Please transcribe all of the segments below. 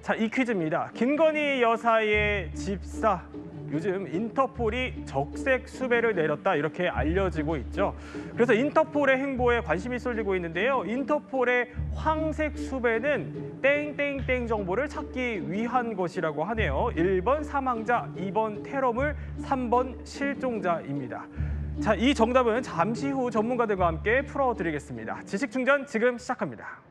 자, 이 퀴즈입니다. 김건희 여사의 집사. 요즘 인터폴이 적색 수배를 내렸다 이렇게 알려지고 있죠. 그래서 인터폴의 행보에 관심이 쏠리고 있는데요. 인터폴의 황색 수배는 땡땡땡 정보를 찾기 위한 것이라고 하네요. 1번 사망자, 2번 테러물, 3번 실종자입니다. 자, 이 정답은 잠시 후 전문가들과 함께 풀어드리겠습니다. 지식충전 지금 시작합니다.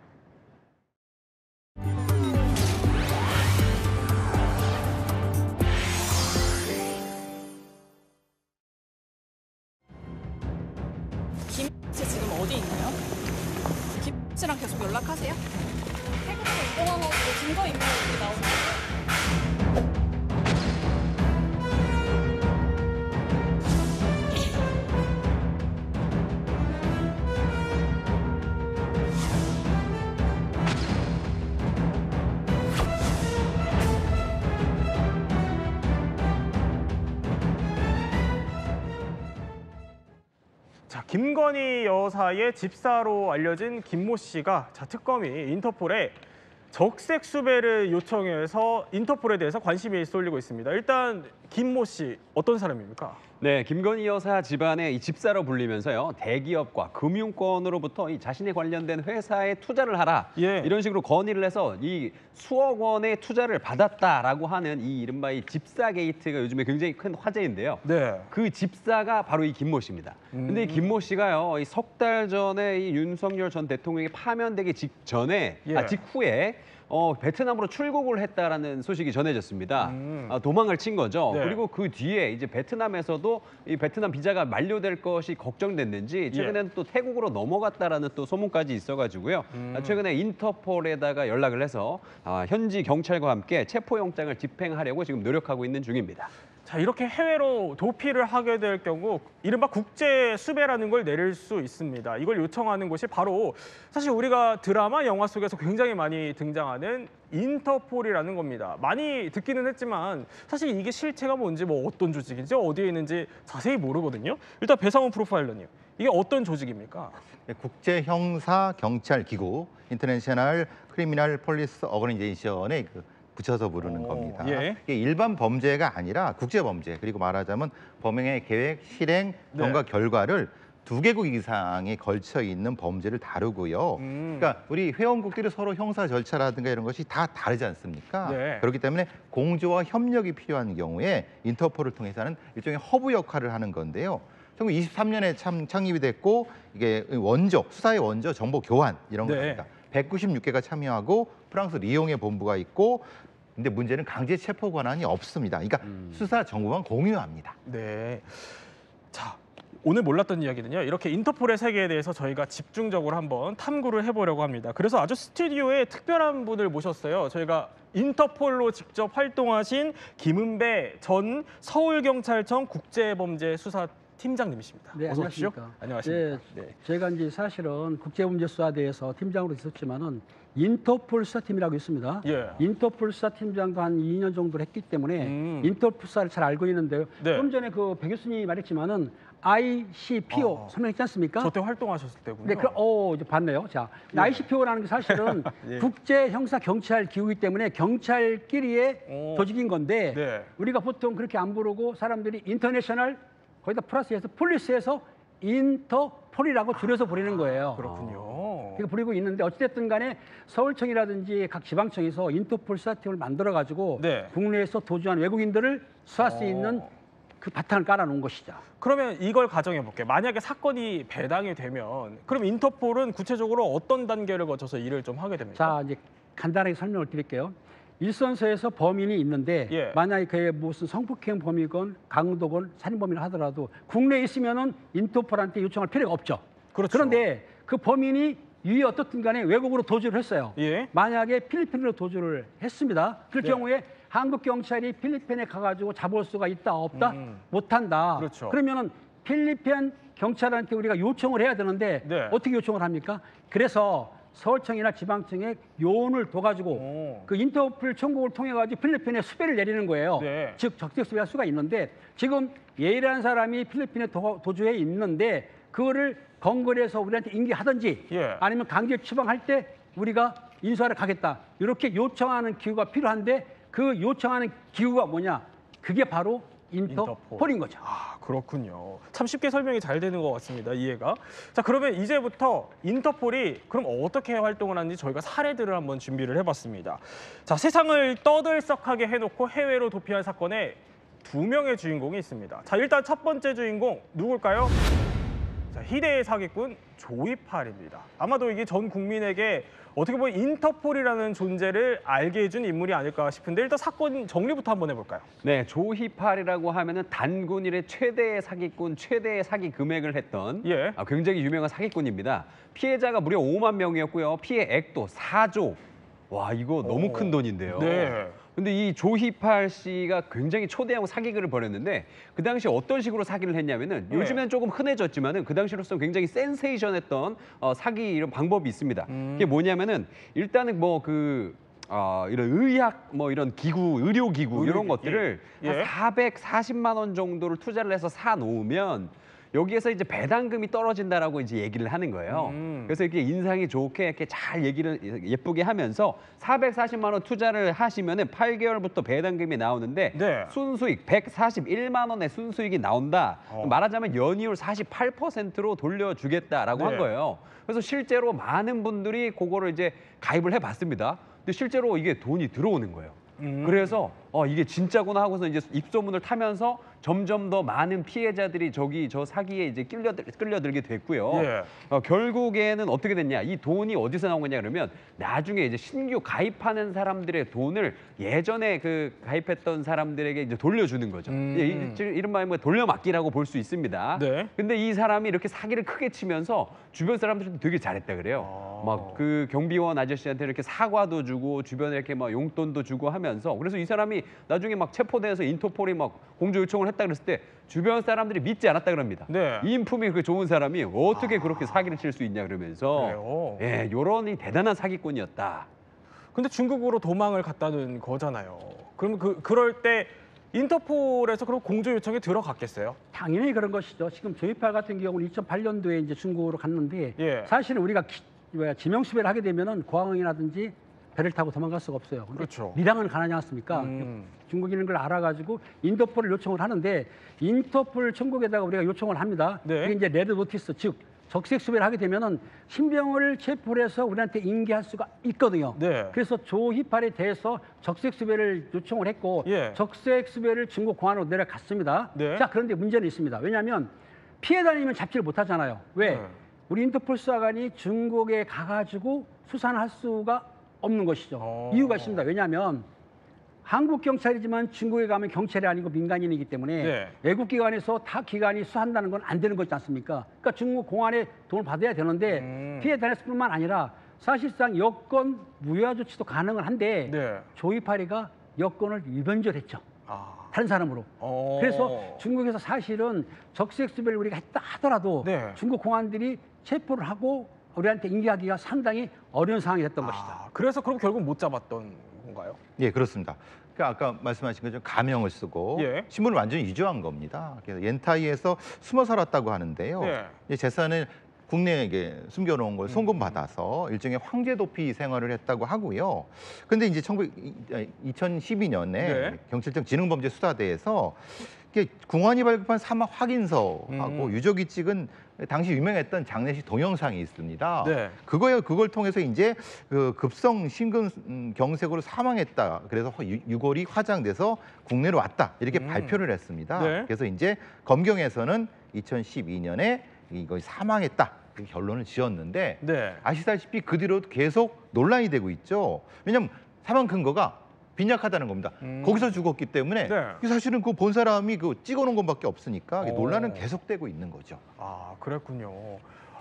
김씨 지금 어디 있나요? 김씨랑 계속 연락하세요? 태국으로 이동한 것도 증거 인멸이 나오는데. 자, 김건희 여사의 집사로 알려진 김모 씨가 특검이 인터폴에 적색 수배를 요청해서 인터폴에 대해서 관심이 쏠리고 있습니다. 일단 김모 씨 어떤 사람입니까? 네, 김건희 여사 집안의 이 집사로 불리면서요. 대기업과 금융권으로부터 이 자신에 관련된 회사에 투자를 하라. 예. 이런 식으로 건의를 해서 이 수억 원의 투자를 받았다라고 하는 이 이른바 이 집사 게이트가 요즘에 굉장히 큰 화제인데요. 네. 그 집사가 바로 이 김모 씨입니다. 근데 이 김모 씨가요. 이 석 달 전에 이 윤석열 전 대통령이 파면되기 직전에 예. 직후에 베트남으로 출국을 했다라는 소식이 전해졌습니다. 도망을 친 거죠. 네. 그리고 그 뒤에 이제 베트남에서도 이 베트남 비자가 만료될 것이 걱정됐는지 최근에는 또 태국으로 넘어갔다라는 또 소문까지 있어가지고요. 최근에 인터폴에다가 연락을 해서 현지 경찰과 함께 체포영장을 집행하려고 지금 노력하고 있는 중입니다. 자, 이렇게 해외로 도피를 하게 될 경우 이른바 국제 수배라는 걸 내릴 수 있습니다. 이걸 요청하는 곳이 바로 사실 우리가 드라마, 영화 속에서 굉장히 많이 등장하는 인터폴이라는 겁니다. 많이 듣기는 했지만 사실 이게 실체가 뭔지 어떤 조직인지 어디에 있는지 자세히 모르거든요. 일단 배상훈 프로파일러님, 이게 어떤 조직입니까? 네, 국제 형사 경찰 기구 인터내셔널 크리미널 폴리스 어거니제이션에 붙여서 부르는 겁니다. 예. 이게 일반 범죄가 아니라 국제 범죄, 그리고 말하자면 범행의 계획, 실행, 경과 결과를 2개국 이상에 걸쳐 있는 범죄를 다루고요. 그러니까 우리 회원국들이 서로 형사 절차라든가 이런 것이 다 다르지 않습니까? 네. 그렇기 때문에 공조와 협력이 필요한 경우에 인터폴을 통해서는 일종의 허브 역할을 하는 건데요. 1923년에 창립이 됐고 이게 수사의 원조 정보 교환 이런 겁니다. 196개가 참여하고 프랑스 리옹에 본부가 있고, 근데 문제는 강제 체포 권한이 없습니다. 그러니까 수사 정보만 공유합니다. 네. 자, 오늘 몰랐던 이야기는요. 이렇게 인터폴의 세계에 대해서 저희가 집중적으로 한번 탐구를 해보려고 합니다. 그래서 아주 스튜디오에 특별한 분을 모셨어요. 저희가 인터폴로 직접 활동하신 김은배 전 서울경찰청 국제범죄수사 팀장님이십니다. 네, 어서 오십시오. 안녕하십니까. 안녕하십니까. 네, 제가 이제 사실은 국제범죄수사대에서 팀장으로 있었지만은 인터폴 수사팀이라고 있습니다. 예. 인터폴 수사팀장도 한 2년 정도 했기 때문에 인터폴 수사를 잘 알고 있는데요. 네. 좀 전에 배 교수님이 말했지만은 ICPO 설명했지 않습니까? 저 때 활동하셨을 때군요. 네, 이제 봤네요. 자, ICPO라는 게 사실은 예. 국제 형사 경찰 기구이기 때문에 경찰끼리의 조직인 건데 네. 우리가 보통 그렇게 안 부르고 사람들이 인터내셔널 거기다 플러스해서 폴리스에서 인터폴이라고 줄여서 부르는 거예요. 그렇군요. 그렇게 부르고 있는데 어찌됐든 간에 서울청이라든지 각 지방청에서 인터폴 수사팀을 만들어가지고 네. 국내에서 도주한 외국인들을 수사할 수 있는 그 바탕을 깔아놓은 것이죠. 그러면 이걸 가정해 볼게요. 만약에 사건이 배당이 되면 그럼 인터폴은 구체적으로 어떤 단계를 거쳐서 일을 좀 하게 됩니까? 자, 이제 간단하게 설명을 드릴게요. 일선서에서 범인이 있는데 예. 만약에 그게 무슨 성폭행 범이건 강도건 살인범이라 하더라도 국내에 있으면은 인터폴한테 요청할 필요가 없죠. 그렇죠. 그런데 그 범인이 유의 어떻든 간에 외국으로 도주를 했어요. 예. 만약에 필리핀으로 도주를 했습니다. 그럴 네. 경우에 한국 경찰이 필리핀에 가가지고 잡을 수가 있다 없다 못한다. 그렇죠. 그러면은 필리핀 경찰한테 우리가 요청을 해야 되는데 네. 어떻게 요청을 합니까? 그래서 서울청이나 지방청에 요원을 둬가지고 그 인터폴 청구를 통해 가지고 필리핀에 수배를 내리는 거예요. 네. 즉 적색 수배할 수가 있는데 지금 예일한 사람이 필리핀에 도주해 있는데 그거를 건거리에서 우리한테 인계하든지 예. 아니면 강제 추방할 때 우리가 인수하러 가겠다. 이렇게 요청하는 기구가 필요한데 그 요청하는 기구가 뭐냐? 그게 바로 인터폴인 거죠. 아, 그렇군요. 참 쉽게 설명이 잘 되는 것 같습니다. 이해가. 자, 그러면 이제부터 인터폴이 그럼 어떻게 활동을 하는지 저희가 사례들을 한번 준비를 해봤습니다. 자, 세상을 떠들썩하게 해놓고 해외로 도피한 사건에 2명의 주인공이 있습니다. 자, 일단 첫 번째 주인공 누굴까요? 자, 희대의 사기꾼 조이팔입니다. 아마도 이게 전 국민에게 어떻게 보면 인터폴이라는 존재를 알게 해준 인물이 아닐까 싶은데 일단 사건 정리부터 한번 해볼까요? 네, 조희팔이라고 하면은 단군 이래 최대의 사기꾼, 최대의 사기 금액을 했던 예. 굉장히 유명한 사기꾼입니다. 피해자가 무려 5만 명이었고요. 피해 액도 4조. 와, 이거 너무 큰 돈인데요. 네. 근데 이 조희팔 씨가 굉장히 초대형 사기극을 벌였는데 그 당시 어떤 식으로 사기를 했냐면은 네. 요즘엔 조금 흔해졌지만은 그 당시로서는 굉장히 센세이션했던 사기 이런 방법이 있습니다. 그게 뭐냐면은 일단은 뭐 이런 의학 뭐 이런 기구, 의료기구 이런 것들을 예. 한 440만 원 정도를 투자를 해서 사 놓으면 여기에서 이제 배당금이 떨어진다라고 이제 얘기를 하는 거예요. 그래서 이렇게 인상이 좋게 이렇게 잘 얘기를 예쁘게 하면서 440만 원 투자를 하시면은 8개월부터 배당금이 나오는데 네. 순수익 141만 원의 순수익이 나온다. 말하자면 연이율 48%로 돌려주겠다라고 네. 한 거예요. 그래서 실제로 많은 분들이 그거를 이제 가입을 해봤습니다. 근데 실제로 이게 돈이 들어오는 거예요. 그래서 이게 진짜구나 하고서 이제 입소문을 타면서 점점 더 많은 피해자들이 저 사기에 이제 끌려들게 됐고요. 예. 결국에는 어떻게 됐냐? 이 돈이 어디서 나온 거냐 그러면 나중에 이제 신규 가입하는 사람들의 돈을 예전에 그 가입했던 사람들에게 이제 돌려주는 거죠. 이른바 뭐 돌려막기라고 볼 수 있습니다. 네. 근데 이 사람이 이렇게 사기를 크게 치면서 주변 사람들한테 되게 잘했다 그래요. 막 그 경비원 아저씨한테 이렇게 사과도 주고 주변에 이렇게 막 용돈도 주고 하면서 그래서 이 사람이 나중에 막 체포돼서 인터폴이 막 공조 요청을 했다 그랬을 때 주변 사람들이 믿지 않았다 그럽니다. 네. 인품이 그 좋은 사람이 어떻게 그렇게 사기를 칠 수 있냐 그러면서 그래요? 예, 요런 대단한 사기꾼이었다. 근데 중국으로 도망을 갔다는 거잖아요. 그럼 그럴 때 인터폴에서 그럼 공조 요청에 들어갔겠어요? 당연히 그런 것이죠. 지금 조이팔 같은 경우는 2008년도에 이제 중국으로 갔는데 예. 사실은 우리가 지명수배를 하게 되면은 공항이라든지 배를 타고 도망갈 수가 없어요. 근데 그렇죠. 밀항을 가능하지 않습니까? 중국인인 걸 알아가지고 인터폴을 요청을 하는데 인터폴 청구에다가 우리가 요청을 합니다. 네. 이게 이제 레드 노티스 즉 적색 수배를 하게 되면은 신병을 체포를 해서 우리한테 인계할 수가 있거든요. 네. 그래서 조희팔에 대해서 적색 수배를 요청을 했고 예. 적색 수배를 중국 공안으로 내려갔습니다. 네. 자, 그런데 문제는 있습니다. 왜냐하면 피해 다니면 잡지를 못하잖아요. 왜? 네. 우리 인터폴 수사관이 중국에 가가지고 수사를 할 수가 없는 것이죠. 이유가 있습니다. 왜냐하면 한국 경찰이지만 중국에 가면 경찰이 아니고 민간인이기 때문에 네. 외국 기관에서 타 기관이 수사한다는 건 안 되는 거지 않습니까? 그러니까 중국 공안에 돈을 받아야 되는데 피해 다녔을 뿐만 아니라 사실상 여권 무효화 조치도 가능은 한데 네. 조이팔이가 여권을 위변조했죠. 아. 다른 사람으로. 그래서 중국에서 사실은 적색 수배를 우리가 했다 하더라도 네. 중국 공안들이 체포를 하고 우리한테 인계하기가 상당히 어려운 상황이 됐던 것이다. 그래서 그럼 결국 못 잡았던 건가요? 예, 그렇습니다. 그러니까 아까 말씀하신 것처럼 가명을 쓰고 예. 신분을 완전히 위조한 겁니다. 그래서 옌타이에서 숨어 살았다고 하는데요. 네. 이 재산을 국내에 숨겨놓은 걸 송금받아서 일종의 황제 도피 생활을 했다고 하고요. 근데 이제 2012년에 네. 경찰청 지능범죄수사대에서 이게 공안이 발급한 사망 확인서하고 유족이 찍은 당시 유명했던 장례식 동영상이 있습니다. 네. 그걸 통해서 이제 그 급성 심근경색으로 사망했다. 그래서 유골이 화장돼서 국내로 왔다. 이렇게 발표를 했습니다. 네. 그래서 이제 검경에서는 2012년에 이거 사망했다. 그 결론을 지었는데 네. 아시다시피 그 뒤로도 계속 논란이 되고 있죠. 왜냐하면 사망 근거가 빈약하다는 겁니다. 거기서 죽었기 때문에 네. 사실은 그 본 사람이 그 찍어놓은 것밖에 없으니까 논란은 계속되고 있는 거죠. 아, 그랬군요.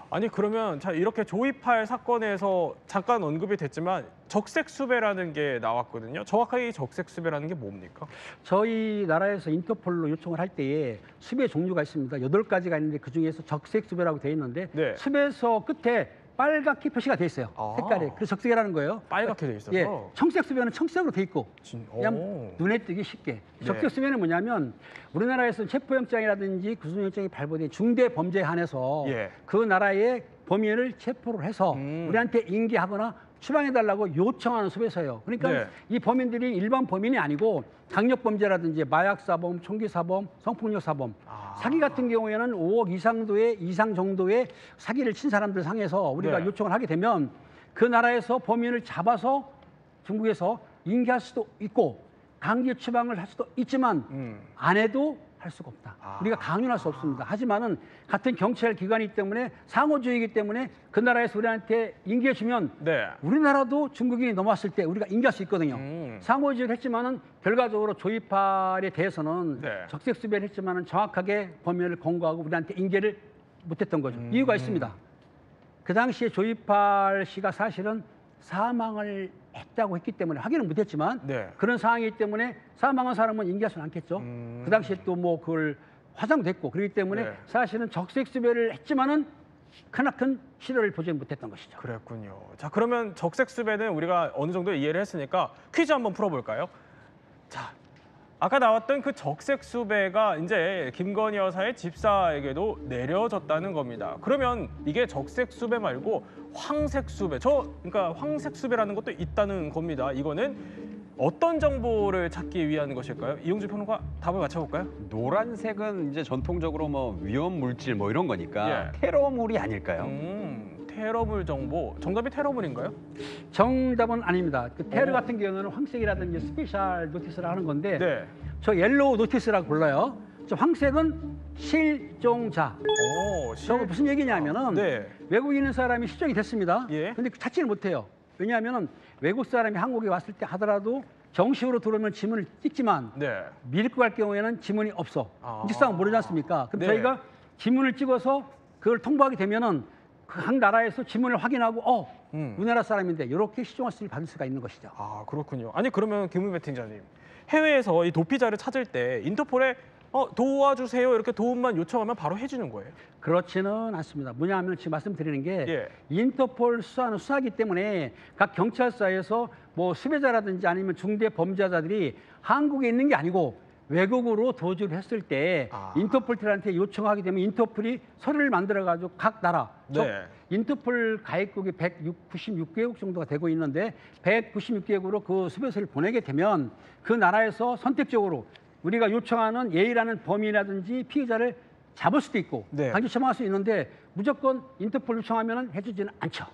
아니 그러면 자 이렇게 조이팔 사건에서 잠깐 언급이 됐지만 적색 수배라는 게 나왔거든요. 정확하게 이 적색 수배라는 게 뭡니까? 저희 나라에서 인터폴로 요청을 할 때에 수배 종류가 있습니다. 8가지가 있는데 그중에서 적색 수배라고 되어 있는데 네. 수배서 끝에 빨갛게 표시가 돼 있어요. 아. 색깔이. 그래서 적색이라는 거예요. 빨갛게 돼 있어서. 예, 청색 수배는 청색으로 돼 있고 오. 그냥 눈에 띄기 쉽게. 네. 적색 수배는 뭐냐면 우리나라에서 체포영장이라든지 구속영장이 발부된 중대 범죄에 한해서 예. 그 나라의 범인을 체포를 해서 우리한테 인계하거나 추방해달라고 요청하는 수배서예요. 그러니까 네. 이 범인들이 일반 범인이 아니고 강력범죄라든지 마약사범, 총기사범, 성폭력사범, 사기 같은 경우에는 5억 이상 정도의 사기를 친 사람들 상에서 우리가 네. 요청을 하게 되면 그 나라에서 범인을 잡아서 중국에서 인계할 수도 있고 강제 추방을 할 수도 있지만 안 해도 할 수가 없다. 우리가 강요할 수 없습니다. 하지만은 같은 경찰 기관이기 때문에 상호주의이기 때문에 그 나라에서 우리한테 인계해주면 네. 우리나라도 중국인이 넘어왔을 때 우리가 인계할 수 있거든요. 상호주의를 했지만은 결과적으로 조이팔에 대해서는 네. 적색수배를 했지만은 정확하게 범인을 검거하고 우리한테 인계를 못했던 거죠. 이유가 있습니다. 그 당시에 조이팔 씨가 사실은 사망을 했다고 했기 때문에 확인은 못했지만 네. 그런 상황이기 때문에 사망한 사람은 인계할 수는 않겠죠. 그 당시에 또 뭐 그걸 화장됐고 그렇기 때문에 네. 사실은 적색수배를 했지만은 크나큰 실효를 보지 못했던 것이죠. 그랬군요. 자, 그러면 적색수배는 우리가 어느 정도 이해를 했으니까 퀴즈 한번 풀어볼까요? 자, 아까 나왔던 그 적색수배가 이제 김건희 여사의 집사에게도 내려졌다는 겁니다. 그러면 이게 적색수배 말고 황색수배, 그러니까 황색수배라는 것도 있다는 겁니다. 이거는 어떤 정보를 찾기 위한 것일까요? 이용주 평론가 답을 맞춰볼까요? 노란색은 이제 전통적으로 뭐 위험 물질 뭐 이런 거니까 예. 테러물이 아닐까요? 테러물 정보. 정답이 테러물인가요? 정답은 아닙니다. 그 테러 오. 같은 경우는 황색이라든지 스페셜 노티스를 하는 건데 네. 저 옐로우 노티스라고 불러요. 저 황색은 실종자. 오, 저거 무슨 얘기냐면은 네. 외국에 있는 사람이 실종이 됐습니다. 예. 근데 찾지를 못해요. 왜냐하면은 외국 사람이 한국에 왔을 때 하더라도 정식으로 들어오면 지문을 찍지만 네. 밀고 갈 경우에는 지문이 없어. 아. 일상 모르지 않습니까? 그럼 네. 저희가 지문을 찍어서 그걸 통보하게 되면은 각 나라에서 지문을 확인하고 우리나라 사람인데 이렇게 실종할수를 받을 수가 있는 것이죠. 아, 그렇군요. 아니, 그러면 김은배 팀장님, 해외에서 이 도피자를 찾을 때 인터폴에 도와주세요 이렇게 도움만 요청하면 바로 해주는 거예요? 그렇지는 않습니다. 뭐냐면 지금 말씀드리는 게 예. 인터폴 수사는 수사기 때문에 각 경찰서에서 뭐 수배자라든지 아니면 중대 범죄자들이 한국에 있는 게 아니고 외국으로 도주를 했을 때 인터폴한테 요청하게 되면 인터폴이 서류를 만들어 가지고 각 나라 즉 네. 인터폴 가입국이 196개국 정도가 되고 있는데 196개국으로 그 수배서를 보내게 되면 그 나라에서 선택적으로 우리가 요청하는 예의라는 범인이라든지 피해자를 잡을 수도 있고 네. 강제 처방할 수 있는데 무조건 인터폴 요청하면 해주지는 않죠.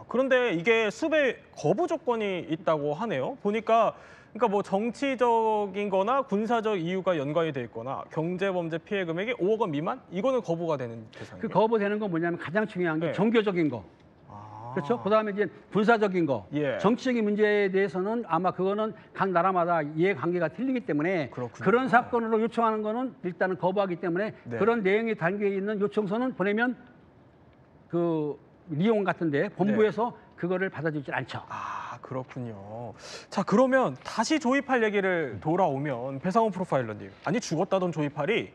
그런데 이게 수배 거부 조건이 있다고 하네요. 보니까 그러니까 뭐 정치적인 거나 군사적 이유가 연관이 돼 있거나 경제범죄 피해 금액이 5억 원 미만? 이거는 거부가 되는 대상이에요. 그 거부되는 건 뭐냐면 가장 중요한 게 네. 종교적인 거. 그렇죠? 그다음에 이제 군사적인 거, 예. 정치적인 문제에 대해서는 아마 그거는 각 나라마다 이해관계가 틀리기 때문에 그렇군요. 그런 사건으로 요청하는 거는 일단은 거부하기 때문에 네. 그런 내용이 담겨 있는 요청서는 보내면 그 리용 같은데 본부에서 그거를 받아주지 않죠. 그렇군요. 자, 그러면 다시 조이팔 얘기를 돌아오면 배상훈 프로파일러님, 아니 죽었다던 조이팔이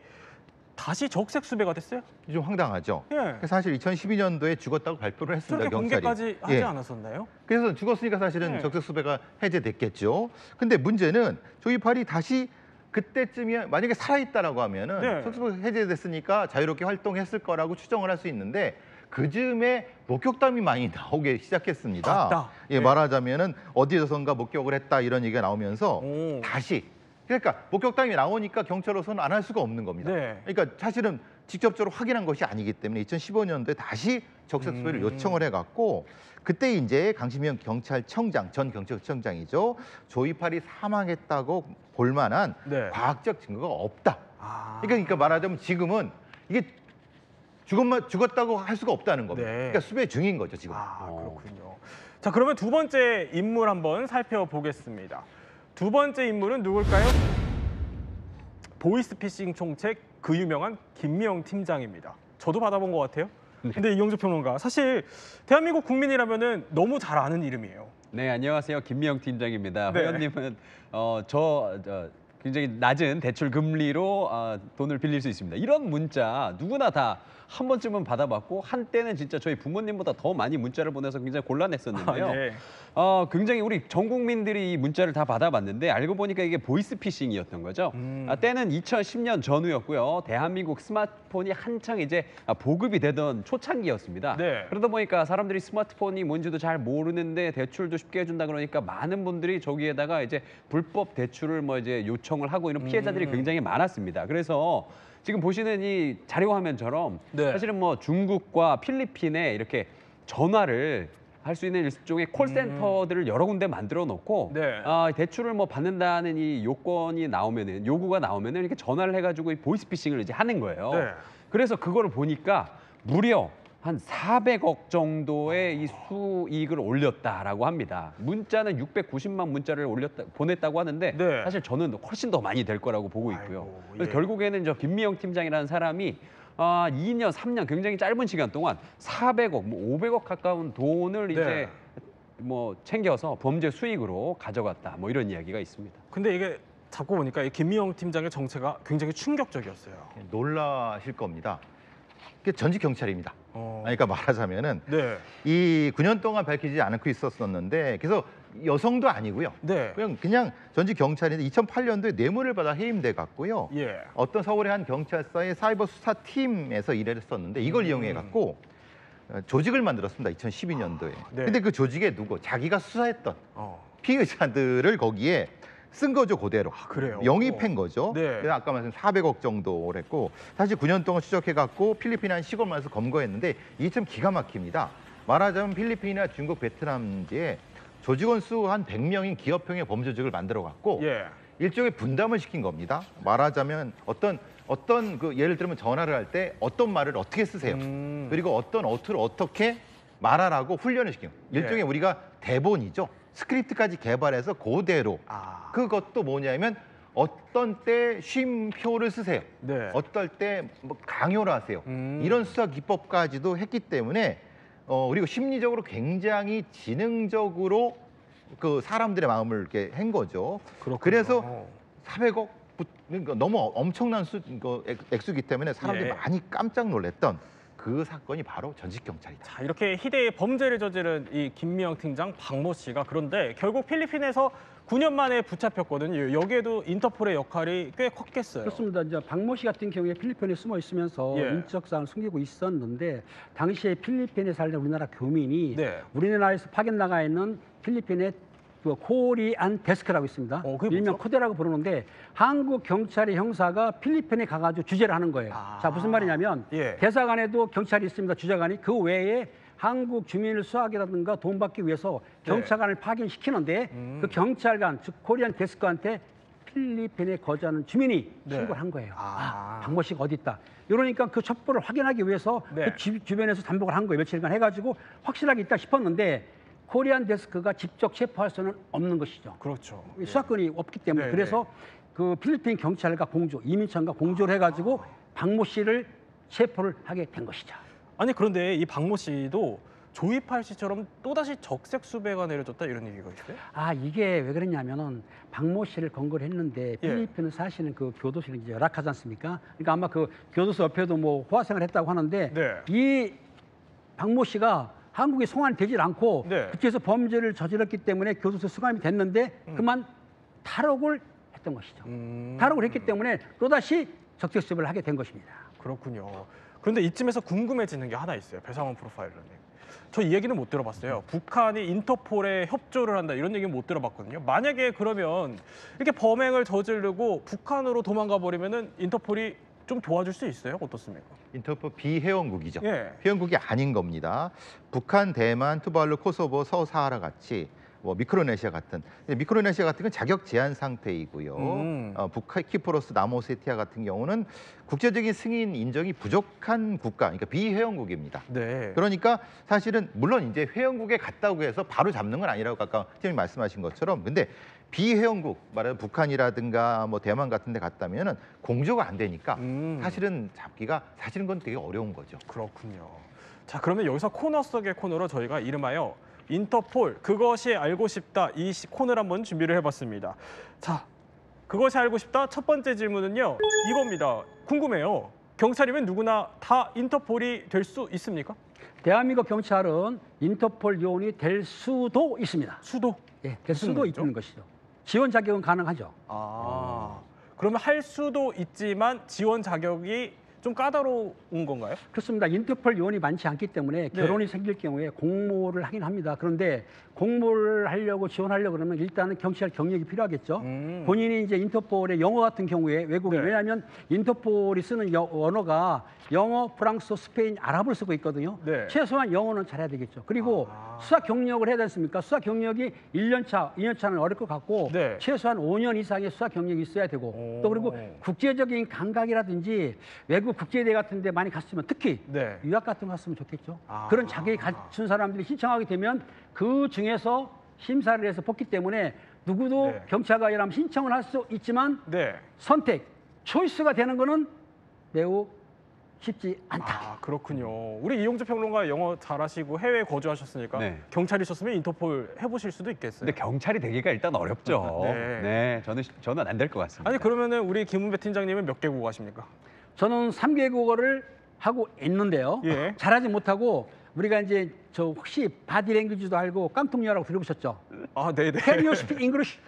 다시 적색수배가 됐어요? 좀 황당하죠. 예. 사실 2012년도에 죽었다고 발표를 했습니다. 저렇게 경찰이. 공개까지 하지 예. 않았었나요? 그래서 죽었으니까 사실은 네. 적색수배가 해제됐겠죠. 근데 문제는 조이팔이 다시 그때쯤이야 만약에 살아있다라고 하면은 네. 적색수배 해제됐으니까 자유롭게 활동했을 거라고 추정을 할 수 있는데 그 즈음에 목격담이 많이 나오기 시작했습니다. 맞다. 예, 네. 말하자면은 어디에선가 목격을 했다 이런 얘기가 나오면서 오. 다시 그러니까 목격담이 나오니까 경찰로서는 안 할 수가 없는 겁니다. 네. 그러니까 사실은 직접적으로 확인한 것이 아니기 때문에 2015년도에 다시 적색수배를 요청을 해갖고 그때 이제 강시명 경찰청장 전 경찰청장이죠 조이팔이 사망했다고 볼 만한 네. 과학적 증거가 없다. 그러니까 말하자면 지금은 이게 죽었다고 할 수가 없다는 겁니다. 네. 그러니까 수배 중인 거죠 지금. 그렇군요. 자, 그러면 두 번째 인물 한번 살펴보겠습니다. 두 번째 인물은 누굴까요? 보이스피싱 총책 그 유명한 김미영 팀장입니다. 저도 받아본 것 같아요. 근데 이경주 평론가, 사실 대한민국 국민이라면은 너무 잘 아는 이름이에요. 네, 안녕하세요. 김미영 팀장입니다. 네. 회원님은 저 굉장히 낮은 대출 금리로 돈을 빌릴 수 있습니다. 이런 문자 누구나 다 한 번쯤은 받아봤고 한때는 진짜 저희 부모님보다 더 많이 문자를 보내서 굉장히 곤란했었는데요. 예. 굉장히 우리 전 국민들이 이 문자를 다 받아봤는데 알고 보니까 이게 보이스피싱이었던 거죠. 때는 2010년 전후였고요. 대한민국 스마트폰이 한창 이제 보급이 되던 초창기였습니다. 네. 그러다 보니까 사람들이 스마트폰이 뭔지도 잘 모르는데 대출도 쉽게 해준다 그러니까 많은 분들이 저기에다가 이제 불법 대출을 뭐 이제 요청을 하고 이런 피해자들이 굉장히 많았습니다. 그래서 지금 보시는 이 자료 화면처럼 네. 사실은 뭐 중국과 필리핀에 이렇게 전화를 할 수 있는 일종의 콜센터들을 여러 군데 만들어 놓고 네. 대출을 뭐 받는다는 이 요구가 나오면은 이렇게 전화를 해가지고 이 보이스피싱을 이제 하는 거예요. 네. 그래서 그거를 보니까 무려 한 400억 정도의 이 수익을 올렸다라고 합니다. 문자는 690만 문자를 보냈다고 하는데 네. 사실 저는 훨씬 더 많이 될 거라고 보고 있고요. 아이고, 그래서 예. 결국에는 저 김미영 팀장이라는 사람이 2년, 3년 굉장히 짧은 시간 동안 400억, 뭐 500억 가까운 돈을 이제 네. 뭐 챙겨서 범죄 수익으로 가져갔다. 뭐 이런 이야기가 있습니다. 근데 이게 잡고 보니까 이 김미영 팀장의 정체가 굉장히 충격적이었어요. 놀라실 겁니다. 이게 전직 경찰입니다. 그러니까 말하자면은 네. 이 9년 동안 밝히지 않고 있었었는데 그래서 여성도 아니고요. 네. 그냥 전직 경찰인데 2008년도에 뇌물을 받아 해임돼 갔고요. 예. 어떤 서울의 한 경찰서의 사이버 수사 팀에서 일을 했었는데 이걸 이용해 갖고 조직을 만들었습니다. 2012년도에. 네. 근데 그 조직에 누구 자기가 수사했던 어. 피의자들을 거기에 쓴 거죠, 그대로. 그래요? 영입한 거죠. 네. 그래서 아까 말씀 400억 정도를 했고 사실 9년 동안 추적해갖고 필리핀 한 시골만에서 검거했는데 이게 참 기가 막힙니다. 말하자면 필리핀이나 중국, 베트남지에 조직원 수 한 100명인 기업형의 범조직을 만들어갖고 예. 일종의 분담을 시킨 겁니다. 말하자면 어떤 그 예를 들면 전화를 할 때 어떤 말을 어떻게 쓰세요. 그리고 어떤 어투를 어떻게 말하라고 훈련을 시킨 거예요. 일종의 네. 우리가 대본이죠. 스크립트까지 개발해서 그대로 그것도 뭐냐면 어떤 때 쉼표를 쓰세요. 네. 어떨 때 뭐 강요를 하세요. 이런 수사 기법까지도 했기 때문에 그리고 심리적으로 굉장히 지능적으로 그 사람들의 마음을 이렇게 한 거죠. 그렇군요. 그래서 400억 그러니까 너무 엄청난 액수이기 때문에 사람들이 예. 많이 깜짝 놀랐던 그 사건이 바로 전직 경찰이다. 자, 이렇게 희대의 범죄를 저지른 이 김미영 팀장 박모 씨가 그런데 결국 필리핀에서 9년 만에 붙잡혔거든요. 여기에도 인터폴의 역할이 꽤 컸겠어요. 그렇습니다. 이제 박모 씨 같은 경우에 필리핀에 숨어 있으면서 예. 인적사항을 숨기고 있었는데 당시에 필리핀에 살던 우리나라 교민이 네. 우리나라에서 파견 나가 있는 필리핀의 그 코리안 데스크라고 있습니다. 그게 일명 뭐죠? 코데라고 부르는데 한국 경찰의 형사가 필리핀에 가가지고 주재를 하는 거예요. 자, 무슨 말이냐면 예. 대사관에도 경찰이 있습니다. 주재관이. 그 외에 한국 주민을 수하기라든가 돈 받기 위해서 경찰관을 파견시키는데 그 경찰관, 즉 코리안 데스크한테 필리핀에 거주하는 주민이 네. 신고를 한 거예요. 아. 박모 씨가 어디 있다. 이러니까 그 첩보를 확인하기 위해서 네. 그 주변에서 잠복을 한 거예요. 며칠간 해가지고 확실하게 있다 싶었는데 코리안 데스크가 직접 체포할 수는 없는 것이죠. 그렇죠. 수사권이 없기 때문에 네, 그래서 그 필리핀 경찰과 이민청과 공조를 해가지고 박모 씨를 체포를 하게 된 것이죠. 아니 그런데 이 박모 씨도 조이팔 씨처럼 또다시 적색 수배가 내려졌다 이런 얘기가 있어요? 아, 이게 왜 그랬냐면은 박모 씨를 검거를 했는데 필리핀은 사실은 그 교도소는 이제 열악하지 않습니까? 그러니까 아마 그 교도소 옆에도 뭐 호화생활을 했다고 하는데 네. 이 박모 씨가 한국에 송환이 되질 않고 네. 그쪽에서 범죄를 저질렀기 때문에 교도소 수감이 됐는데 그만 탈옥을 했던 것이죠. 탈옥을 했기 때문에 또다시 적색수배를 하게 된 것입니다. 그렇군요. 그런데 이쯤에서 궁금해지는 게 하나 있어요. 배상원 프로파일러님. 저 이 얘기는 못 들어봤어요. 북한이 인터폴에 협조를 한다 이런 얘기는 못 들어봤거든요. 만약에 그러면 이렇게 범행을 저지르고 북한으로 도망가 버리면은 인터폴이 좀 도와줄 수 있어요? 어떻습니까? 인터폴 비회원국이죠. 예. 회원국이 아닌 겁니다. 북한, 대만, 투발루, 코소보, 서사하라 같이 뭐 미크로네시아 같은 건 자격 제한 상태이고요. 북한, 키프로스, 남오세티아 같은 경우는 국제적인 승인 인정이 부족한 국가, 그러니까 비회원국입니다. 네. 그러니까 사실은 물론 이제 회원국에 갔다고 해서 바로 잡는 건 아니라고 아까 팀장님 말씀하신 것처럼 근데 비회원국 말하면 북한이라든가 뭐 대만 같은 데 갔다면은 공조가 안 되니까 사실은 잡기가 사실은 건 되게 어려운 거죠. 그렇군요. 자, 그러면 여기서 코너 속의 코너로 저희가 이름하여 인터폴 그것이 알고 싶다 이 코너를 한번 준비를 해봤습니다. 자, 그것이 알고 싶다 첫 번째 질문은요 이겁니다. 궁금해요. 경찰이면 누구나 다 인터폴이 될 수 있습니까? 대한민국 경찰은 인터폴 요원이 될 수도 있습니다. 수도? 예, 될 무슨 수도 말이죠? 있는 것이죠. 지원 자격은 가능하죠. 그러면 할 수도 있지만 지원 자격이 좀 까다로운 건가요? 그렇습니다. 인터폴 요원이 많지 않기 때문에 네. 결혼이 생길 경우에 공모를 하긴 합니다. 그런데 공모를 하려고 지원하려고 그러면 일단은 경찰 경력이 필요하겠죠. 본인이 이제 인터폴의 영어 같은 경우에 외국인, 네. 왜냐하면 인터폴이 쓰는 언어가 영어, 프랑스, 스페인, 아랍을 쓰고 있거든요. 네. 최소한 영어는 잘해야 되겠죠. 그리고 수사 경력을 해야 되지 않습니까? 수사 경력이 1년 차, 2년 차는 어릴 것 같고 네. 최소한 5년 이상의 수사 경력이 있어야 되고 또 그리고 국제적인 감각이라든지 외국 국제대회 같은 데 많이 갔으면 특히 네. 유학 같은 거 갔으면 좋겠죠. 그런 자격이 갖춘 사람들이 신청하게 되면 그 중에서 심사를 해서 뽑기 때문에 누구도 네. 경찰관이라면 신청을 할 수 있지만 네. 선택, 초이스가 되는 거는 매우 쉽지 않다. 그렇군요. 우리 이용주 평론가 영어 잘하시고 해외에 거주하셨으니까 네. 경찰이셨으면 인터폴 해보실 수도 있겠어요. 근데 경찰이 되기가 일단 어렵죠. 네. 네, 저는 안 될 것 같습니다. 아니 그러면은 우리 김은배 팀장님은 몇 개국 하십니까? 저는 3개국어를 하고 있는데요. 예. 잘하지 못하고 우리가 이제 저 혹시 바디랭귀지도 알고 깡통녀라고 들어보셨죠? 네네. Can you speak English?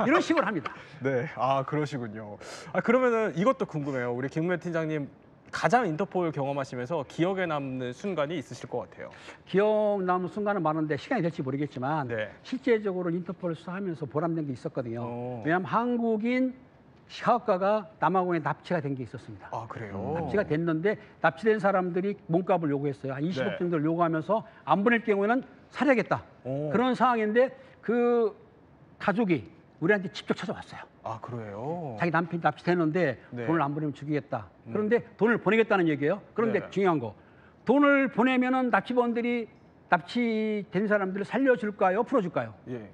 이런 식으로 합니다. 네. 그러시군요. 그러면은 이것도 궁금해요. 우리 김은배 팀장님 가장 인터폴 경험하시면서 기억에 남는 순간이 있으실 것 같아요. 기억 남는 순간은 많은데 시간이 될지 모르겠지만 네. 실제적으로 인터폴 수사하면서 보람된 게 있었거든요. 오. 왜냐하면 한국인 사업가가 남아공에 납치가 된 게 있었습니다. 그래요? 납치가 됐는데 납치된 사람들이 몸값을 요구했어요. 한 20억 네. 정도를 요구하면서 안 보낼 경우에는 살해하겠다. 오. 그런 상황인데 그 가족이 우리한테 직접 찾아왔어요. 그래요? 자기 남편이 납치됐는데 네. 돈을 안 보내면 죽이겠다. 그런데 돈을 보내겠다는 얘기예요. 그런데 네. 중요한 거, 돈을 보내면은 납치범들이 납치된 사람들을 살려줄까요? 풀어줄까요? 예.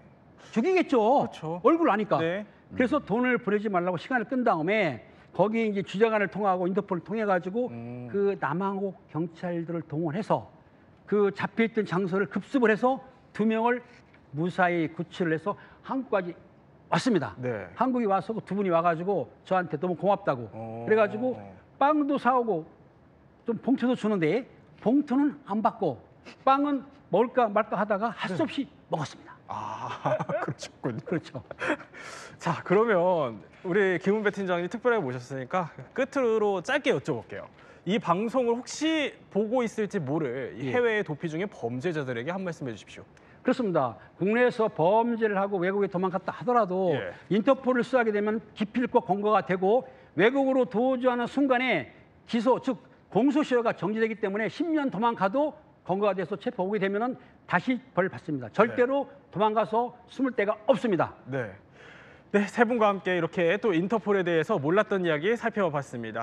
죽이겠죠. 그렇죠. 얼굴 아니까. 네. 그래서 돈을 보내지 말라고 시간을 끈 다음에 거기 이제 주재관을 통하고 인터폴을 통해 가지고 그 남한국 경찰들을 동원해서 그 잡혀있던 장소를 급습을 해서 2명을 무사히 구출을 해서 한국까지 왔습니다. 네. 한국에 와서 그 2분이 와가지고 저한테 너무 고맙다고. 그래가지고 빵도 사오고 좀 봉투도 주는데 봉투는 안 받고 빵은 먹을까 말까 하다가 할 수 없이 먹었습니다. 그러셨군요. 그렇죠. 자, 그러면 우리 김은배 팀장님 특별하게 모셨으니까 끝으로 짧게 여쭤볼게요. 이 방송을 혹시 보고 있을지 모를 이 해외의 도피 중에 범죄자들에게 한 말씀 해주십시오. 그렇습니다. 국내에서 범죄를 하고 외국에 도망갔다 하더라도 예. 인터폴을 수사하게 되면 기필코 검거가 되고 외국으로 도주하는 순간에 기소, 즉 공소시효가 정지되기 때문에 10년 도망가도 검거가 돼서 체포오게 되면은 다시 벌 받습니다. 절대로 도망가서 숨을 데가 없습니다. 네. 네, 세 분과 함께 이렇게 또 인터폴에 대해서 몰랐던 이야기 살펴봤습니다.